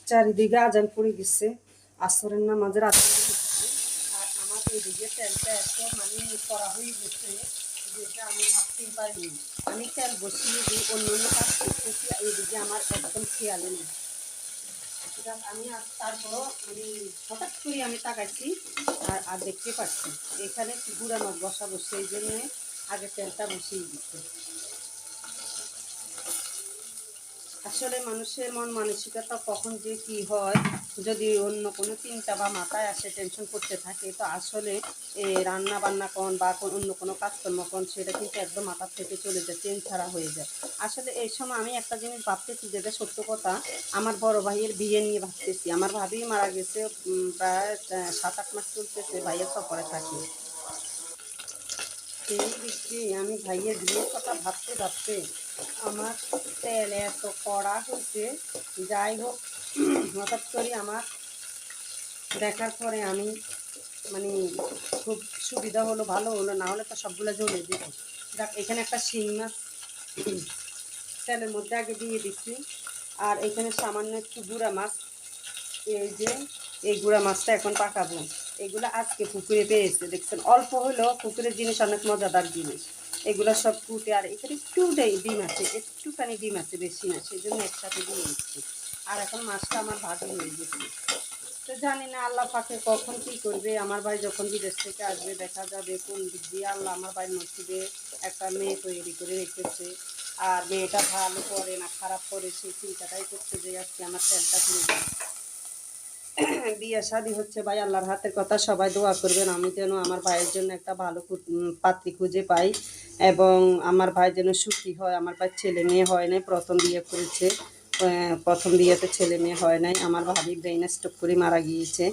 চারিদিকে আজান পড়ে গেছে, আসরের নামাজের আজান পড়ে গেছে। আর আমার এদিকে তেলটা এত মানে করা হয়ে গেছে যেটা আমি ভাবতেই পারিনি। আমি তেল বসিয়ে দিই, অন্য অন্য কাজ করতেছি, এইদিকে আমার একদম খেয়ালে নেই। আমি আর তারপরও আমি হঠাৎ করে আমি তাকাইছি আর দেখতে পাচ্ছি এখানে গুঁড়া মাছ বসাবো, সেই জন্যে আগে তেলটা বসিয়ে দিচ্ছে। আসলে মানুষের মন মানসিকতা কখন যে কি হয়, যদি অন্য কোনো চিন্তা বা মাথায় আসে, টেনশন করতে থাকে, তো আসলে রান্না বান্না কোন বা অন্য কোনো কাজকর্ম কোন সেটা কিন্তু একদম মাথার থেকে চলে যায়, চেন ছাড়া হয়ে যায়। আসলে এই সময় আমি একটা জিনিস ভাবতেছি, যেটা সত্য কথা, আমার বড় ভাইয়ের বিয়ে নিয়ে ভাবতেছি। আমার ভাবি মারা গেছে, প্রায় 7-8 মাস চলতেছে, ভাইয়ের সফরে থাকে। সেই দিক দিয়ে আমি ভাইয়ের বিয়ের কথা ভাবতে ভাবতে আমার তেল এত কড়া হয়েছে। যাই হোক, হঠাৎ করে আমার দেখার পরে আমি মানে খুব সুবিধা হলো, ভালো হলো, না হলে তো সবগুলো জ্বলে যেত। দেখ, এখানে একটা শিং মাছ তেলের মধ্যে আগে দিয়ে দিচ্ছি। আর এখানে সামান্য একটু গুঁড়া মাছ, এই যে এই গুঁড়া মাছটা এখন পাকাবো। এগুলো আজকে পুকুরে পেয়েছে, দেখছেন, অল্প হলেও পুকুরের জিনিস অনেক মজাদার জিনিস। এগুলো সব কুটে, আর এখানে একটু ডিম আছে, একটুখানি ডিম আছে, বেশি না, সেই জন্য একসাথে দিয়ে দিচ্ছি। আর এখন মাছটা আমার ভাজি হয়ে গেছে। তো জানি না আল্লাহ পাকে কখন কী করবে। আমার ভাই যখন বিদেশ থেকে আসবে, দেখা যাবে কোন দিক দিয়ে আল্লাহ আমার ভাই নসিবে একটা মেয়ে তৈরি করে রেখেছে। আর মেয়েটা ভালো করে না খারাপ করে, সেই চিন্তাটাই করতে যে আজকে আমার তেলটা দিয়ে বিয়ে শাদি হচ্ছে। ভাই, আল্লাহর হাতের কথা, সবাই দোয়া করবেন আমি যেন আমার ভাইয়ের জন্য একটা ভালো পাত্রী খুঁজে পাই, এবং আমার ভাই যেন সুখী হয়। আমার ভাই ছেলে মেয়ে হয় নাই, প্রথম বিয়ে করেছে। প্রথম বিয়েতে ছেলে মেয়ে হয় নাই। আমার ভাবি ব্রেইন স্ট্রোক করে মারা গিয়েছে।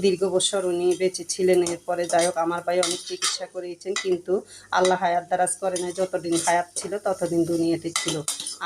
দীর্ঘ বছর উনি বেঁচে ছিলেন। এরপরে যাই হোক, আমার ভাই অনেক চিকিৎসা করিয়েছেন, কিন্তু আল্লাহ হায়াত দারাজ করে নাই। যতদিন হায়াত ছিল ততদিন দুনিয়াতে ছিল।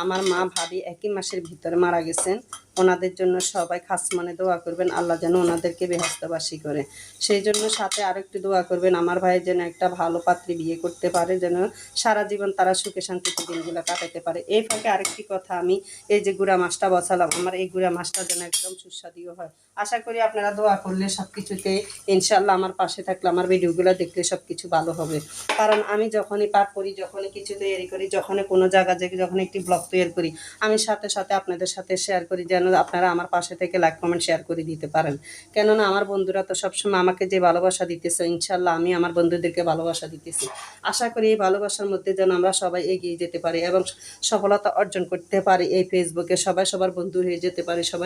আমার মা ভাবি একই মাসের ভিতরে মারা গেছেন। ওনাদের জন্য সবাই খাস মনে দোয়া করবেন, আল্লাহ যেন ওনাদেরকে বেহেশতবাসী করে। সেই জন্য সাথে আরেকটু দোয়া করবেন, আমার ভাই যেন একটা ভালো পাত্রী বিয়ে করতে পারে, যেন সারা জীবন তারা সুখে শান্তিতে দিনগুলো কাটাতে পারে। এই ফাঁকে আরেকটি কথা, আমি এই যে গুঁড়া মাছটা বসালাম, আমার এই গুঁড়া মাছটা যেন একদম সুস্বাদু হয়। আশা করি আপনারা দোয়া করলে সব কিছুতে ইনশাল্লাহ আমার পাশে থাকলে, আমার ভিডিওগুলো দেখলে সব কিছু ভালো হবে। কারণ আমি যখনই পাঠ করি, যখনই কিছু তৈরি করি, যখনই কোনো জায়গা থেকে যখন একটি ব্লগ তৈরি করি, আমি সাথে সাথে আপনাদের সাথে শেয়ার করি, যেন আপনারা আমার পাশে থেকে লাইক কমেন্ট শেয়ার করে দিতে পারেন। কেননা আমার বন্ধুরা তো সবসময় আমাকে যে ভালোবাসা দিতেছে, ইনশাল্লাহ আমি আমার বন্ধুদেরকে ভালোবাসা দিতেছি। আশা করি এই ভালোবাসার মধ্যে যেন আমরা সবাই এগিয়ে যেতে পারি এবং সফলতা অর্জন করতে পারি। এই ফেসবুকে সবাই সবার বন্ধু হয়ে যেতে পারি, সবাই